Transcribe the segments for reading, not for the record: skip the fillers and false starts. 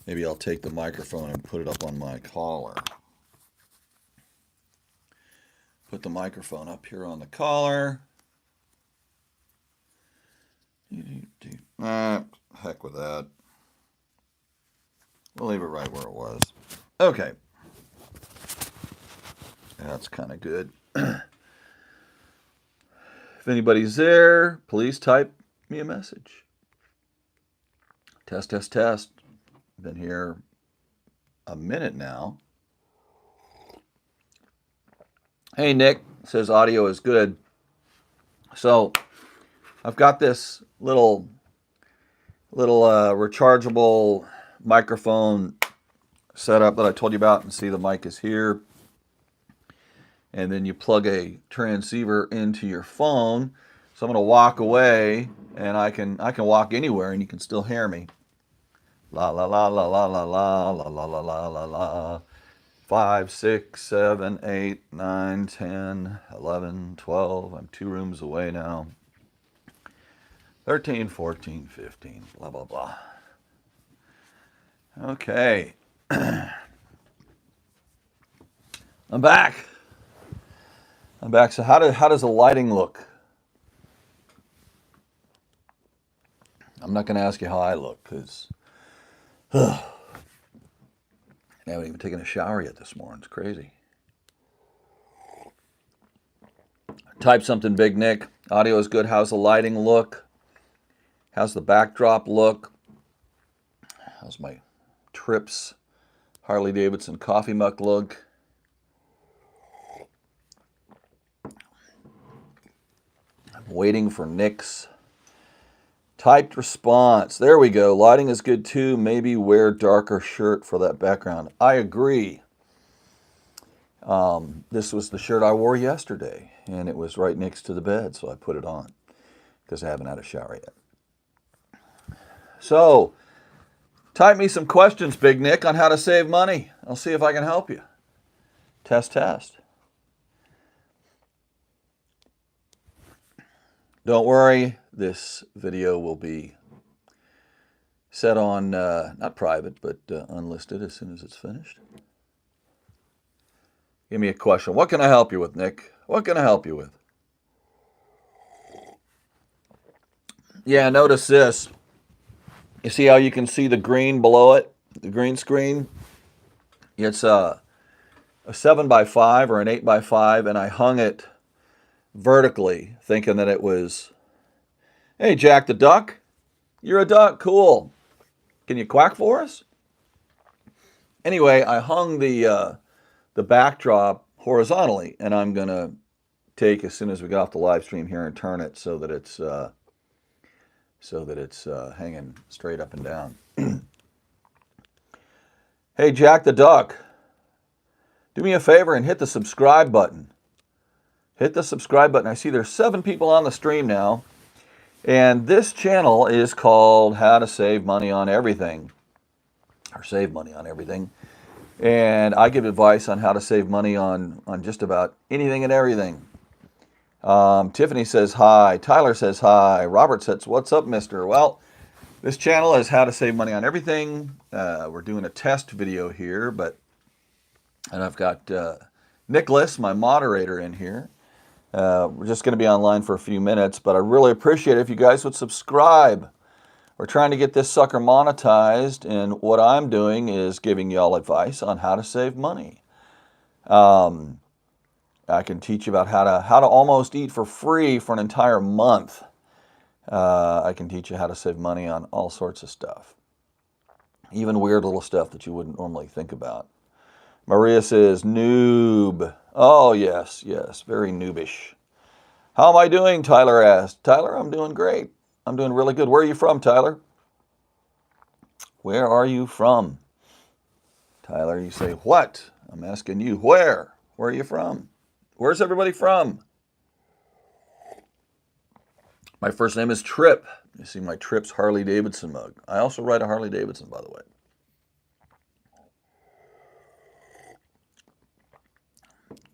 Maybe I'll take the microphone and put it up on my collar. Put the microphone up here on the collar. Heck with that. We'll leave it right where it was. Okay. That's kind of good. If anybody's there, please type me a message. Test, test, test. Been here a minute now. Hey, Nick says audio is good. So I've got this little rechargeable microphone setup that I told you about, and see the mic is here. And then you plug a transceiver into your phone. So I'm going to walk away, and I can walk anywhere, and you can still hear me. La la la la la la la la la la la la la. 5, 6, 7, 8, 9, 10, 11, 12. I'm 2 rooms away now. 13, 14, 15, blah, blah, blah. Okay. I'm back. So how does the lighting look? I'm not going to ask you how I look, because I haven't even taken a shower yet this morning. It's crazy. Type something big, Nick. Audio is good. How's the lighting look? How's the backdrop look? How's my Trips Harley Davidson coffee mug look? I'm waiting for Nick's typed response. There we go. Lighting is good too. Maybe wear darker shirt for that background. I agree. This was the shirt I wore yesterday, and it was right next to the bed, so I put it on because I haven't had a shower yet. So, type me some questions, Big Nick, on how to save money. I'll see if I can help you. Test, test. Don't worry, this video will be set on, not private, but unlisted as soon as it's finished. Give me a question. What can I help you with, Nick? What can I help you with? Yeah, notice this. You see how you can see the green below it? The green screen? It's a 7x5 or an 8x5, and I hung it vertically, thinking that it was, hey, Jack the Duck, you're a duck, cool. Can you quack for us? Anyway, I hung the backdrop horizontally, and I'm going to take, as soon as we get off the live stream here, and turn it so that it's hanging straight up and down. Hey, Jack the Duck, do me a favor and hit the subscribe button. Hit the subscribe button. I see there's 7 people on the stream now. And this channel is called How to Save Money on Everything. Or Save Money on Everything. And I give advice on how to save money on just about anything and everything. Tiffany says hi. Tyler says hi. Robert says, what's up, mister? Well, this channel is How to Save Money on Everything. We're doing a test video here, and I've got Nicholas, my moderator, in here. We're just going to be online for a few minutes, but I really appreciate it if you guys would subscribe. We're trying to get this sucker monetized, and what I'm doing is giving y'all advice on how to save money. I can teach you about how to almost eat for free for an entire month. I can teach you how to save money on all sorts of stuff, even weird little stuff that you wouldn't normally think about. Maria says, noob. Oh, yes, very noobish. How am I doing, Tyler asked. Tyler, I'm doing great. I'm doing really good. Where are you from, Tyler? Where are you from? Tyler, you say, what? I'm asking you, where? Where are you from? Where's everybody from? My first name is Trip. You see my Trips Harley Davidson mug. I also ride a Harley Davidson, by the way.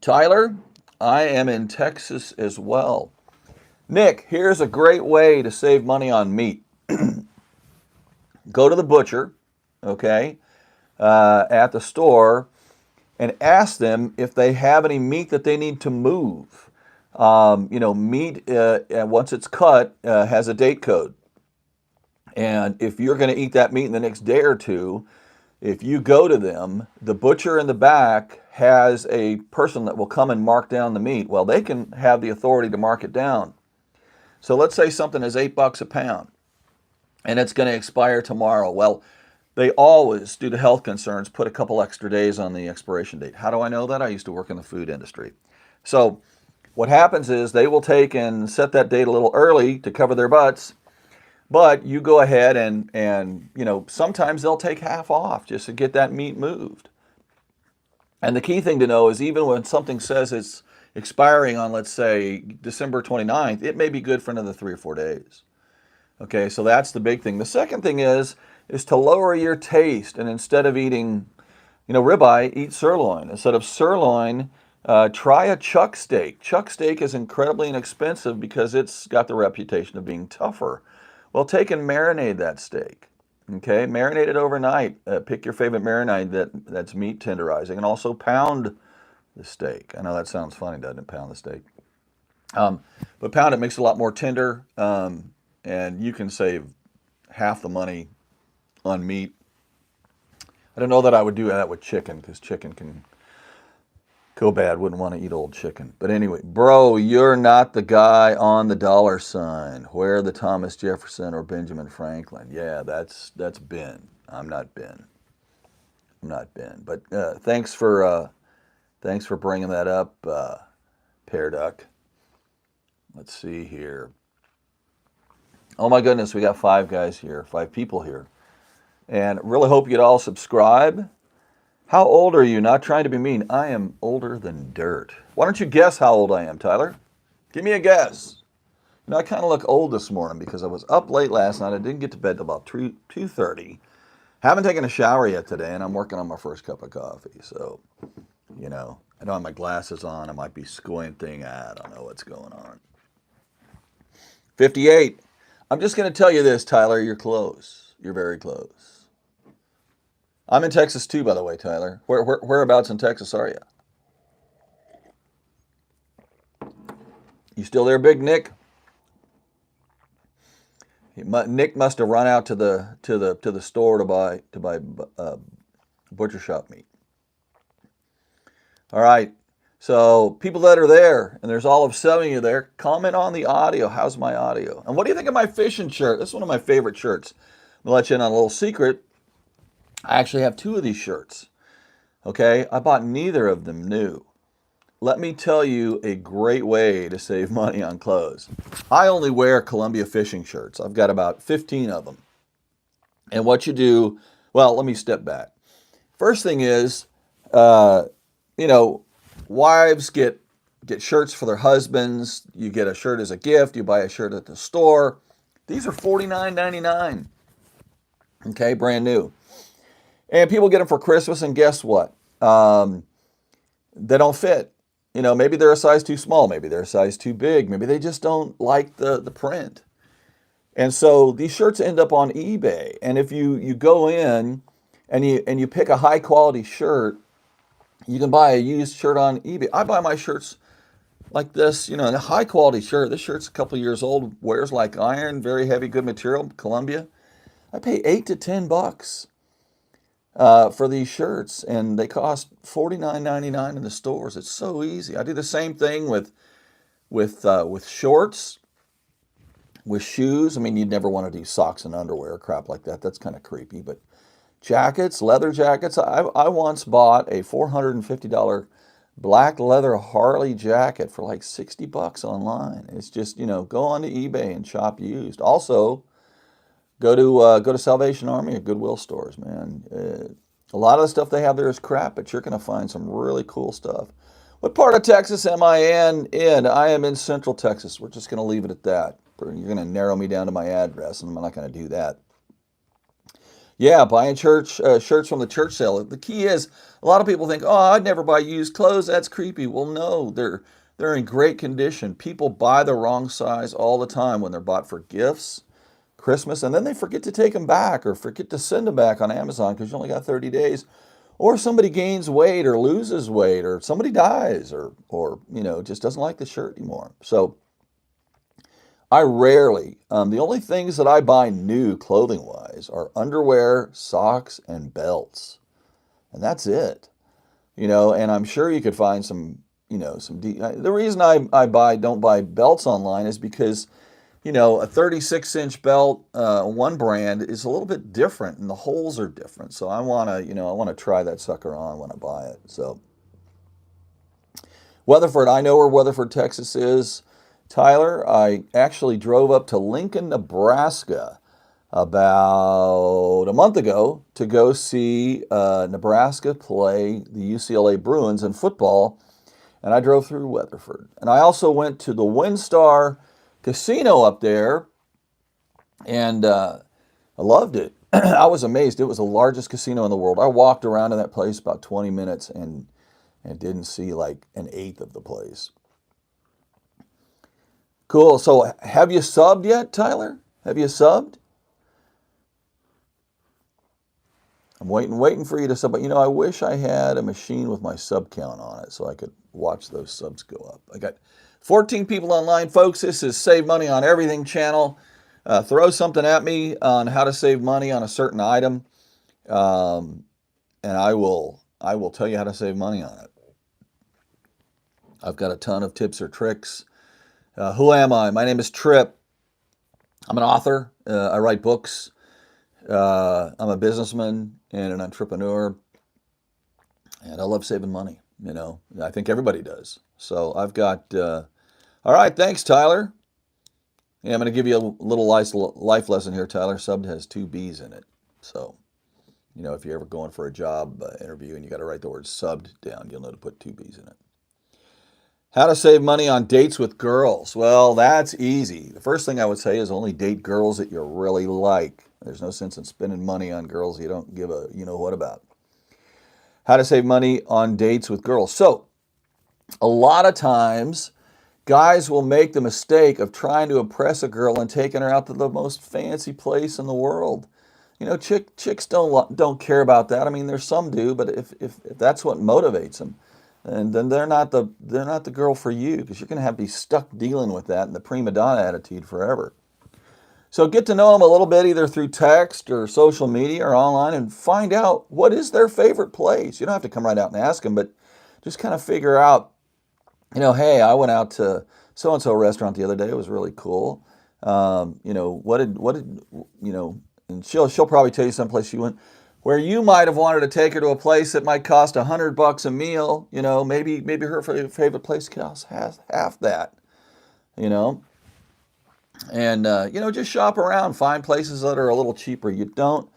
Tyler, I am in Texas as well. Nick, here's a great way to save money on meat. Go to the butcher, okay, at the store, and ask them if they have any meat that they need to move. Meat, once it's cut, has a date code. And if you're going to eat that meat in the next day or two, if you go to them, the butcher in the back has a person that will come and mark down the meat. Well, they can have the authority to mark it down. So let's say something is $8 a pound and it's going to expire tomorrow. Well, they always, due to health concerns, put a couple extra days on the expiration date. How do I know that? I used to work in the food industry. So what happens is they will take and set that date a little early to cover their butts. But you go ahead and sometimes they'll take half off just to get that meat moved. And the key thing to know is even when something says it's expiring on, let's say, December 29th, it may be good for another 3 or 4 days. Okay, so that's the big thing. The second thing is to lower your taste, and instead of eating, ribeye, eat sirloin. Instead of sirloin, try a chuck steak. Chuck steak is incredibly inexpensive because it's got the reputation of being tougher. Well, take and marinate that steak. Okay, marinate it overnight. Pick your favorite marinade that's meat tenderizing, and also pound the steak. I know that sounds funny, doesn't it? Pound the steak. But pound it makes it a lot more tender, and you can save half the money on meat. I don't know that I would do that with chicken because chicken can go bad. Wouldn't want to eat old chicken. But anyway, bro, you're not the guy on the dollar sign. Where the Thomas Jefferson or Benjamin Franklin? Yeah, that's Ben. I'm not Ben. But thanks for bringing that up, Pear Duck. Let's see here. Oh my goodness, we got 5 guys here, 5 people here, and really hope you'd all subscribe. How old are you? Not trying to be mean. I am older than dirt. Why don't you guess how old I am, Tyler? Give me a guess. I kind of look old this morning because I was up late last night. I didn't get to bed till about 2:30. Haven't taken a shower yet today, and I'm working on my first cup of coffee. So, I don't have my glasses on. I might be squinting. I don't know what's going on. 58. I'm just going to tell you this, Tyler. You're close. You're very close. I'm in Texas too, by the way, Tyler. Whereabouts in Texas are you? You still there, Big Nick? Nick must have run out to the store to buy butcher shop meat. All right. So people that are there, and there's all of 7 of you there, comment on the audio. How's my audio? And what do you think of my fishing shirt? This is one of my favorite shirts. I'll let you in on a little secret. I actually have 2 of these shirts. Okay, I bought neither of them new. Let me tell you a great way to save money on clothes. I only wear Columbia fishing shirts. I've got about 15 of them. And what you do, well, let me step back. First thing is, wives get shirts for their husbands. You get a shirt as a gift. You buy a shirt at the store. These are $49.99. Okay, brand new. And people get them for Christmas, and guess what? They don't fit. Maybe they're a size too small. Maybe they're a size too big. Maybe they just don't like the print. And so these shirts end up on eBay. And if you go in and you pick a high quality shirt, you can buy a used shirt on eBay. I buy my shirts like this, a high quality shirt. This shirt's a couple years old, wears like iron, very heavy, good material, Columbia. I pay $8 to $10 for these shirts, and they cost $49.99 in the stores. It's so easy. I do the same thing with shorts, with shoes. I mean, you'd never want to do socks and underwear, crap like that. That's kind of creepy. But jackets, leather jackets. I once bought a $450 black leather Harley jacket for like $60 online. It's just, go on to eBay and shop used. Also, go to Salvation Army or Goodwill stores, man. A lot of the stuff they have there is crap, but you're going to find some really cool stuff. What part of Texas am I in? I am in Central Texas. We're just going to leave it at that. You're going to narrow me down to my address, and I'm not going to do that. Yeah, buying shirts from the church sale. The key is, a lot of people think, oh, I'd never buy used clothes. That's creepy. Well, no, they're in great condition. People buy the wrong size all the time when they're bought for gifts, Christmas, and then they forget to take them back or forget to send them back on Amazon because you only got 30 days. Or somebody gains weight or loses weight or somebody dies or just doesn't like the shirt anymore. So I rarely, the only things that I buy new clothing-wise are underwear, socks, and belts. And that's it. And I'm sure you could find the reason I don't buy belts online is because, a 36-inch belt, one brand is a little bit different and the holes are different. So I want to try that sucker on when I buy it. So Weatherford, I know where Weatherford, Texas is. Tyler, I actually drove up to Lincoln, Nebraska about a month ago to go see Nebraska play the UCLA Bruins in football, and I drove through Weatherford. And I also went to the WinStar Casino up there, and I loved it. I was amazed. It was the largest casino in the world. I walked around in that place about 20 minutes and didn't see like an eighth of the place. Cool. So have you subbed yet, Tyler? Have you subbed? I'm waiting for you to sub. But I wish I had a machine with my sub count on it so I could watch those subs go up. I got 14 people online, folks. This is Save Money on Everything channel. Throw something at me on how to save money on a certain item, and I will tell you how to save money on it. I've got a ton of tips or tricks. Who am I? My name is Trip. I'm an author. I write books. I'm a businessman and an entrepreneur, and I love saving money. I think everybody does. So I've got, all right, thanks, Tyler. Yeah, I'm going to give you a little life lesson here, Tyler. Subbed has 2 B's in it. So, if you're ever going for a job interview and you got to write the word subbed down, you'll know to put 2 B's in it. How to save money on dates with girls. Well, that's easy. The first thing I would say is only date girls that you really like. There's no sense in spending money on girls you don't give a what about. How to save money on dates with girls. So, a lot of times, guys will make the mistake of trying to impress a girl and taking her out to the most fancy place in the world. Chicks don't care about that. I mean, there's some do, but if that's what motivates them, and then they're not the girl for you, because you're going to be stuck dealing with that and the prima donna attitude forever. So get to know them a little bit, either through text or social media or online, and find out what is their favorite place. You don't have to come right out and ask them, but just kind of figure out, hey, I went out to so-and-so restaurant the other day. It was really cool. What did and she'll probably tell you someplace she went where you might have wanted to take her to a place that might cost $100 a meal. Maybe her favorite place costs half that. And just shop around, find places that are a little cheaper. You don't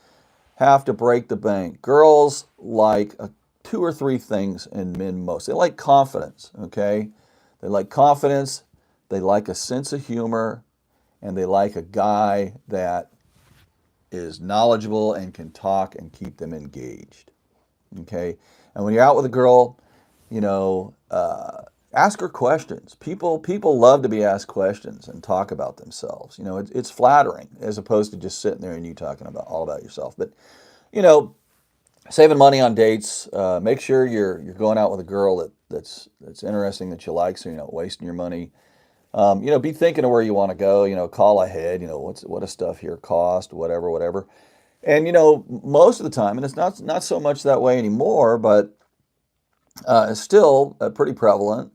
have to break the bank. Girls like 2 or 3 things in men most. They like confidence, okay? They like confidence, they like a sense of humor, and they like a guy that is knowledgeable and can talk and keep them engaged, okay? And when you're out with a girl, ask her questions. People love to be asked questions and talk about themselves. It's flattering as opposed to just sitting there and you talking about all about yourself. But, saving money on dates, make sure you're going out with a girl that's interesting, that you like, so you're not wasting your money. Be thinking of where you want to go. Call ahead. What does stuff here cost? Whatever. And most of the time, and it's not so much that way anymore, but it's still pretty prevalent.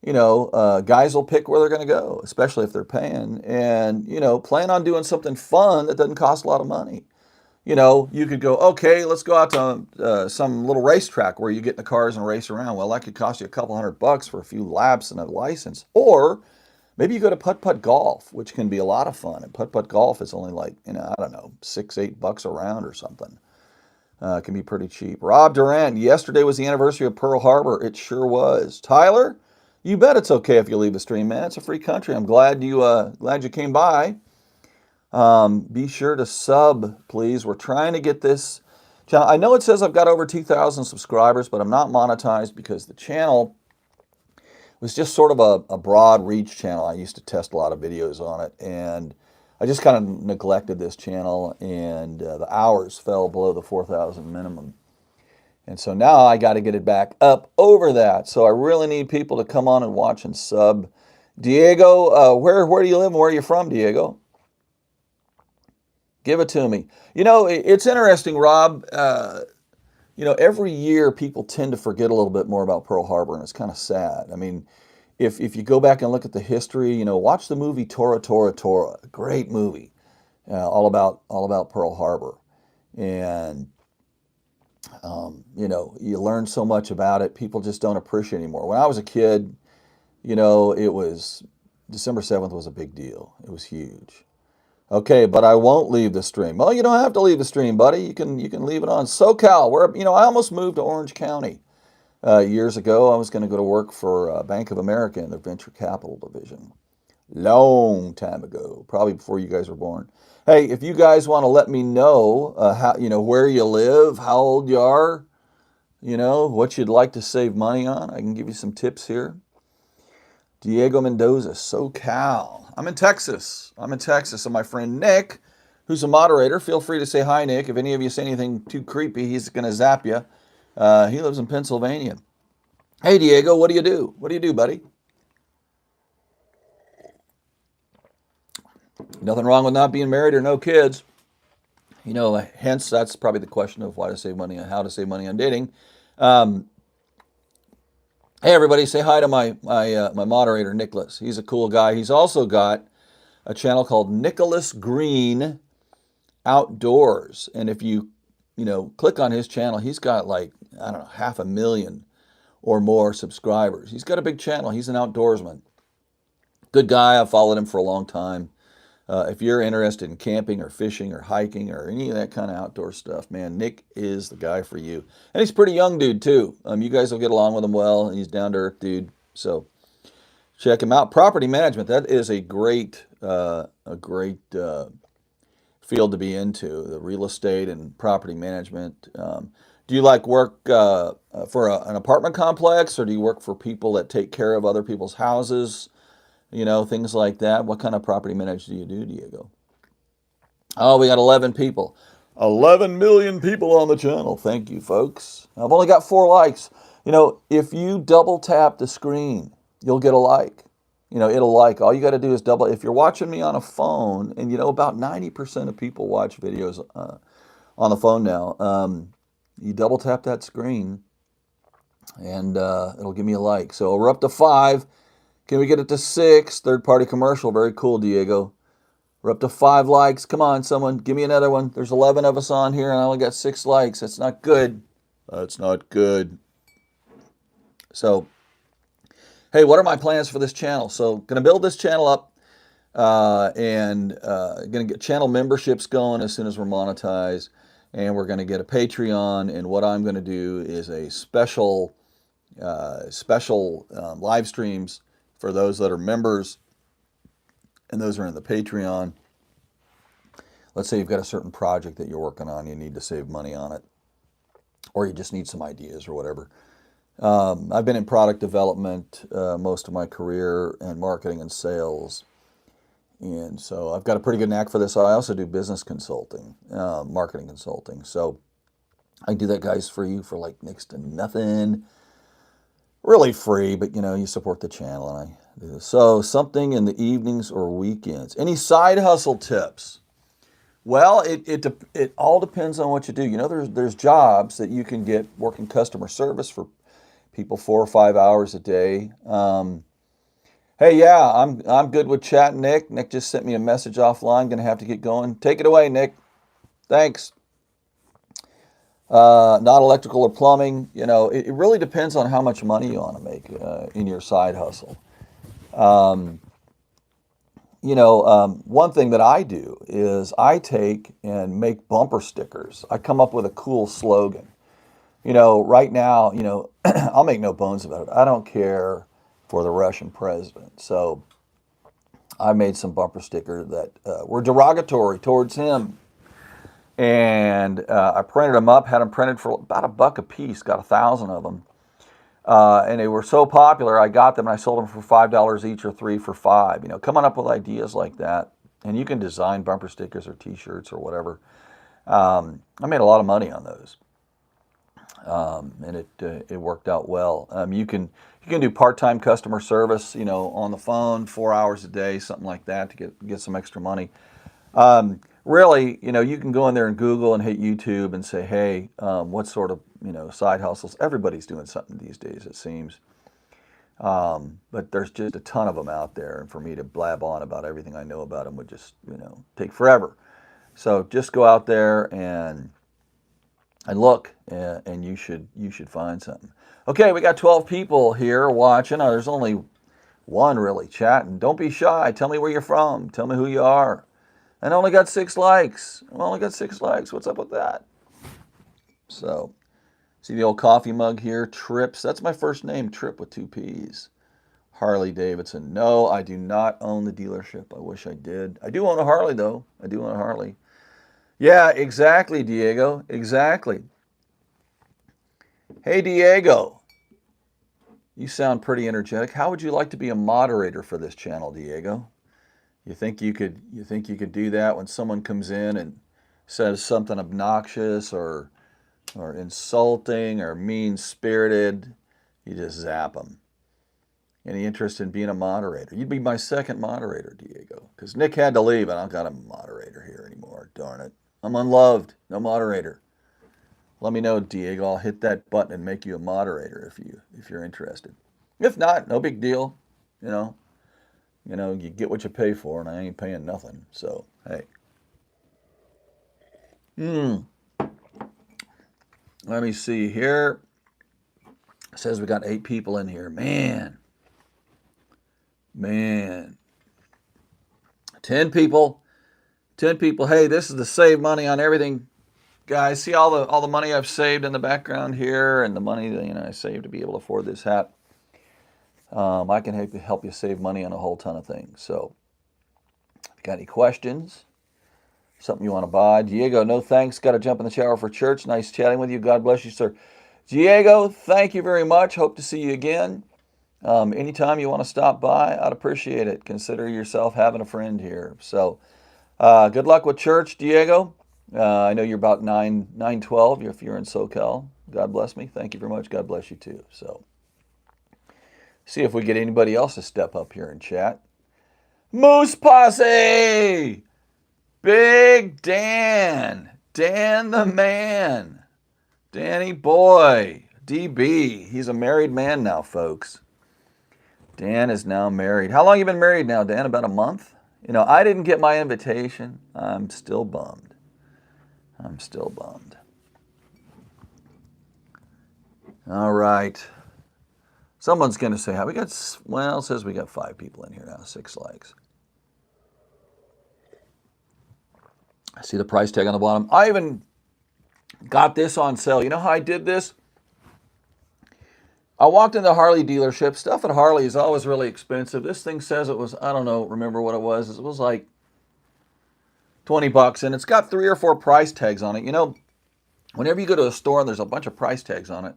Guys will pick where they're going to go, especially if they're paying, and plan on doing something fun that doesn't cost a lot of money. You could go, okay, let's go out to some little racetrack where you get in the cars and race around. Well, that could cost you a couple $100 for a few laps and a license. Or maybe you go to putt-putt golf, which can be a lot of fun. And putt-putt golf is only like, I don't know, $6-8 a round or something. It can be pretty cheap. Rob Durant, yesterday was the anniversary of Pearl Harbor. It sure was. Tyler, you bet it's okay if you leave the stream, man. It's a free country. I'm glad you came by. Be sure to sub, please. We're trying to get this channel. I know it says I've got over 2,000 subscribers, but I'm not monetized because the channel was just sort of a broad reach channel. I used to test a lot of videos on it, and I just kind of neglected this channel, and the hours fell below the 4,000 minimum. And so now I got to get it back up over that. So I really need people to come on and watch and sub. Diego, where do you live and where are you from, Diego? Give it to me. You know, it's interesting, Rob. You know, every year people tend to forget a little bit more about Pearl Harbor, and it's kind of sad. I mean, if you go back and look at the history, you know, watch the movie Tora Tora Tora, great movie, all about Pearl Harbor, and you know, you learn so much about it. People just don't appreciate it anymore. When I was a kid, you know, it was December 7th was a big deal. It was huge. Okay, but I won't leave the stream. Well, you don't have to leave the stream, buddy. You can leave it on SoCal. Where, you know, I almost moved to Orange County years ago. I was going to go to work for Bank of America in their venture capital division. Long time ago, probably before you guys were born. Hey, if you guys want to let me know how, you know, where you live, how old you are, you know, what you'd like to save money on, I can give you some tips here. Diego Mendoza, SoCal. I'm in Texas. And my friend Nick, who's a moderator, feel free to say hi, Nick. If any of you say anything too creepy, he's going to zap you. He lives in Pennsylvania. Hey, Diego, what do you do? What do you do, buddy? Nothing wrong with not being married or no kids. You know, hence that's probably the question of why to save money on how to save money on dating. Hey, everybody, say hi to my moderator, Nicholas. He's a cool guy. He's also got a channel called Nicholas Green Outdoors. And if you know, click on his channel, he's got like, I don't know, 500,000 or more subscribers. He's got a big channel. He's an outdoorsman. Good guy. I've followed him for a long time. If you're interested in camping or fishing or hiking or any of that kind of outdoor stuff, man, Nick is the guy for you. And he's a pretty young dude, too. You guys will get along with him well, and he's down-to-earth dude. So check him out. Property management, that is a great field to be into, the real estate and property management. Do you like work for an apartment complex, or do you work for people that take care of other people's houses? You know, things like that. What kind of property management do you do, Diego? Oh, we got 11 people. 11 million people on the channel. Thank you, folks. I've only got 4 likes. You know, if you double tap the screen, you'll get a like. You know, it'll like. All you got to do is double. If you're watching me on a phone, and you know, about 90% of people watch videos on the phone now, you double tap that screen, and it'll give me a like. So we're up to 5. Can we get it to 6? Third-party commercial. Very cool, Diego. We're up to 5 likes. Come on, someone. Give me another one. There's 11 of us on here, and I only got 6 likes. That's not good. That's not good. So, hey, what are my plans for this channel? So, going to build this channel up and going to get channel memberships going as soon as we're monetized. And we're going to get a Patreon. And what I'm going to do is a special live streams for those that are members and those are in the Patreon. Let's say you've got a certain project that you're working on, you need to save money on it, or you just need some ideas or whatever. I've been in product development most of my career, and marketing and sales. And so I've got a pretty good knack for this. I also do business consulting, marketing consulting. So I do that, guys, for you for like next to nothing. Really free, but you know, you support the channel, and I do this. So something in the evenings or weekends. Any side hustle tips? Well, it all depends on what you do. You know, there's jobs that you can get working customer service for people 4 or 5 hours a day. Hey, yeah, I'm good with chatting, Nick. Nick just sent me a message offline. Gonna have to get going. Take it away, Nick. Thanks. Not electrical or plumbing. You know, it really depends on how much money you want to make in your side hustle. You know, one thing that I do is I take and make bumper stickers. I come up with a cool slogan. You know, right now, you know, I'll make no bones about it. I don't care for the Russian president. So I made some bumper stickers that were derogatory towards him. And I printed them up, had them printed for about $1 a piece, got 1,000 of them. And they were so popular, I got them and I sold them for $5 each or 3 for $5. You know, coming up with ideas like that. And you can design bumper stickers or T-shirts or whatever. I made a lot of money on those, and it worked out well. You can do part-time customer service, on the phone, 4 hours a day, something like that, to get some extra money. Really, you can go in there and Google and hit YouTube and say, hey, what sort of side hustles? Everybody's doing something these days, it seems. But there's just a ton of them out there, and for me to blab on about everything I know about them would just take forever. So just go out there and look, and you should find something. Okay, we got 12 people here watching. There's only one really chatting. Don't be shy. Tell me where you're from. Tell me who you are. And I only got 6 likes. What's up with that? So, see the old coffee mug here, Trips. That's my first name, Trip with 2 P's. Harley Davidson. No, I do not own the dealership. I wish I did. I do own a Harley, though. I do own a Harley. Yeah, exactly, Diego. Exactly. Hey, Diego. You sound pretty energetic. How would you like to be a moderator for this channel, Diego? You think you could do that when someone comes in and says something obnoxious or insulting or mean-spirited? You just zap them. Any interest in being a moderator? You'd be my second moderator, Diego, because Nick had to leave, and I don't got a moderator here anymore. Darn it. I'm unloved. No moderator. Let me know, Diego. I'll hit that button and make you a moderator if you're interested. If not, no big deal. You get what you pay for, and I ain't paying nothing. So, hey. Let me see here. It says we got 8 people in here. Man. 10 people. 10 people. Hey, this is to save money on everything. Guys, see all the money I've saved in the background here, and the money that I saved to be able to afford this hat. I can help you save money on a whole ton of things. So, if you got any questions, something you want to buy, Diego, no thanks. Got to jump in the shower for church. Nice chatting with you. God bless you, sir. Diego, thank you very much. Hope to see you again. Anytime you want to stop by, I'd appreciate it. Consider yourself having a friend here. So, good luck with church, Diego. I know you're about 9:12 if you're in SoCal. God bless me. Thank you very much. God bless you too. So, see if we get anybody else to step up here and chat. Moose Posse! Big Dan. Dan the man. Danny boy. DB. He's a married man now, folks. Dan is now married. How long you been married now, Dan? About a month? I didn't get my invitation. I'm still bummed. All right. Someone's going to say, it says we got 5 people in here now, 6 likes. I see the price tag on the bottom. I even got this on sale. You know how I did this? I walked in the Harley dealership. Stuff at Harley is always really expensive. This thing says it was, I don't know, remember what it was. It was like $20, and it's got 3 or 4 price tags on it. Whenever you go to a store and there's a bunch of price tags on it,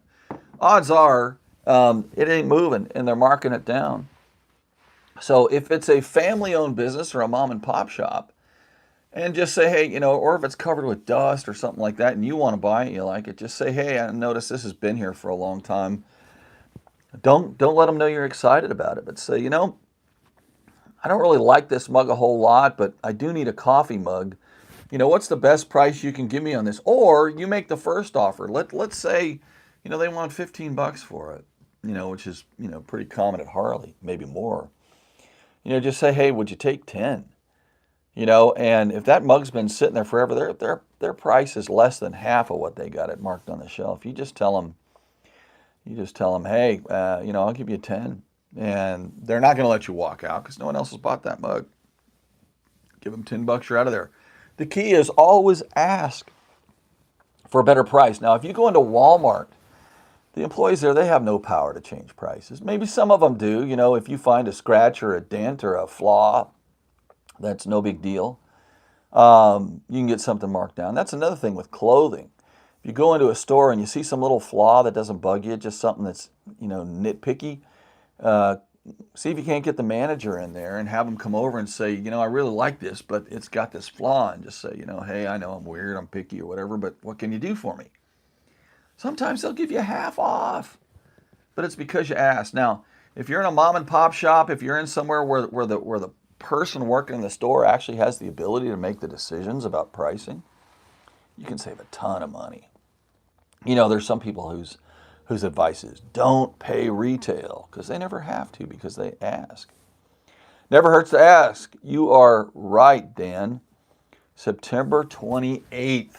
odds are it ain't moving, and they're marking it down. So if it's a family-owned business or a mom-and-pop shop, and just say, hey, or if it's covered with dust or something like that, and you want to buy it, you like it, just say, hey, I noticed this has been here for a long time. Don't let them know you're excited about it, but say, I don't really like this mug a whole lot, but I do need a coffee mug. What's the best price you can give me on this? Or you make the first offer. Let's say, they want $15 for it, which is, pretty common at Harley, maybe more. Just say, hey, would you take 10? And if that mug's been sitting there forever, their price is less than half of what they got it marked on the shelf. You just tell them, hey, I'll give you 10. And they're not going to let you walk out because no one else has bought that mug. Give them $10, you're out of there. The key is always ask for a better price. Now, if you go into Walmart, the employees there, they have no power to change prices. Maybe some of them do. If you find a scratch or a dent or a flaw, that's no big deal. You can get something marked down. That's another thing with clothing. If you go into a store and you see some little flaw that doesn't bug you, just something that's, nitpicky, see if you can't get the manager in there and have them come over and say, I really like this, but it's got this flaw, and just say, hey, I know I'm weird, I'm picky or whatever, but what can you do for me? Sometimes they'll give you half off, but it's because you asked. Now, if you're in a mom and pop shop, if you're in somewhere where the person working in the store actually has the ability to make the decisions about pricing, you can save a ton of money. There's some people whose advice is don't pay retail because they never have to because they ask. Never hurts to ask. You are right, Dan. September 28th.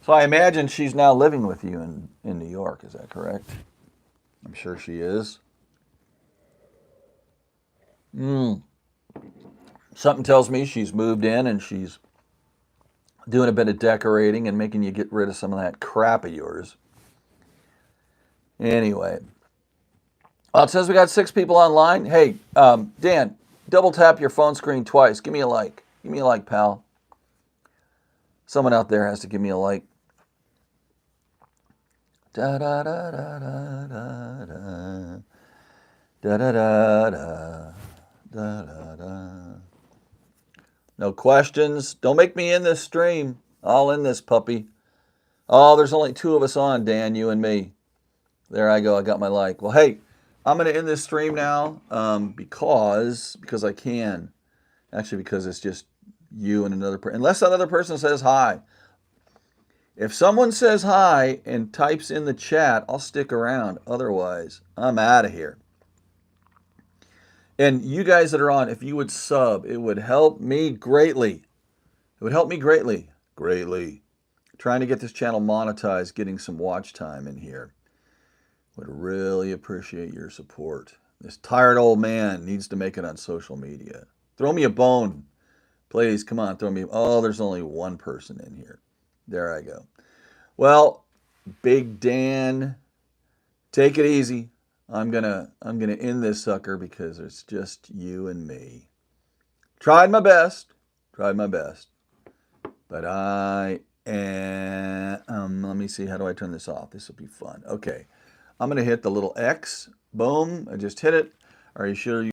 So I imagine she's now living with you in New York. Is that correct? I'm sure she is. Something tells me she's moved in and she's doing a bit of decorating and making you get rid of some of that crap of yours. Anyway, it says we got 6 people online. Hey, Dan, double tap your phone screen twice. Give me a like. Give me a like, pal. Someone out there has to give me a like. Da da da da da da da da da da da da da. No questions. Don't make me end this stream. I'll end this puppy. Oh, there's only 2 of us on, Dan, you and me. There I go. I got my like. Well, hey, I'm going to end this stream now because I can. Actually, because it's just you and another person. Unless another person says hi. If someone says hi and types in the chat, I'll stick around. Otherwise, I'm out of here. And you guys that are on, if you would sub, it would help me greatly. It would help me greatly. Greatly. Trying to get this channel monetized, getting some watch time in here. Would really appreciate your support. This tired old man needs to make it on social media. Throw me a bone. Please, come on, throw me. Oh, there's only 1 person in here. There I go. Well, Big Dan, take it easy. I'm gonna end this sucker because it's just you and me. Tried my best. But I am, let me see, how do I turn this off? This will be fun. Okay. I'm going to hit the little X. Boom. I just hit it. Are you sure you